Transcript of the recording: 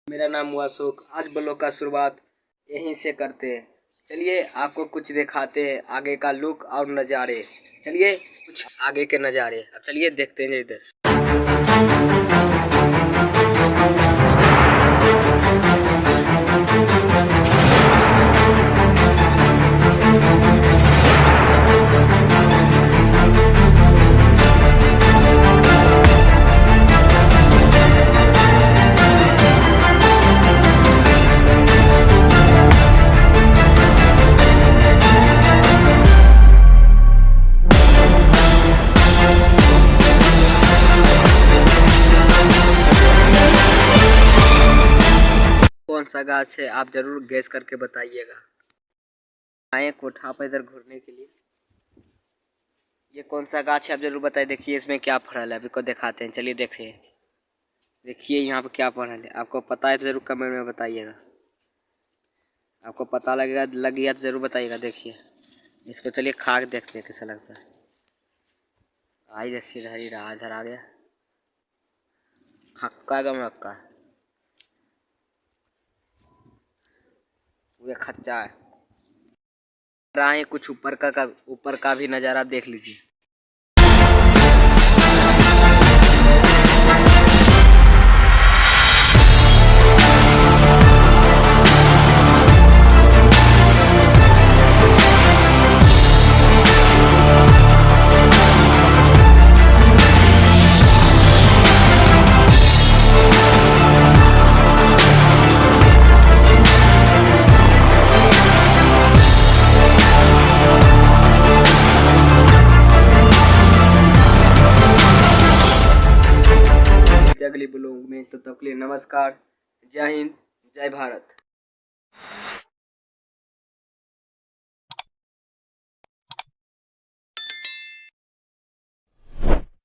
मेरा नाम हुआ अशोक। आज ब्लॉग का शुरुआत यहीं से करते हैं। चलिए आपको कुछ दिखाते हैं आगे का लुक और नज़ारे। चलिए कुछ आगे के नज़ारे अब चलिए देखते हैं इधर। कौन सा गाछ है आप जरूर गैस करके बताइएगा। आए कोठा पर इधर घूरने के लिए। ये कौन सा गाछ है आप जरूर बताइए। देखिए इसमें क्या फल है, अभी को दिखाते हैं। चलिए देखिए देखिए यहाँ पे क्या फल है। आपको पता है तो जरूर कमेंट में बताइएगा। आपको पता लगेगा लग गया तो जरूर बताइएगा। देखिए इसको चलिए खा के देखते हैं कैसा लगता है। आई देखिए हरी रहा इधर आ गया। खक्का का मक्का ये खच्चा है। राह कुछ ऊपर का भी नज़ारा देख लीजिए। अगले ब्लॉग में, तो तब के लिए नमस्कार। जय हिंद, जय भारत।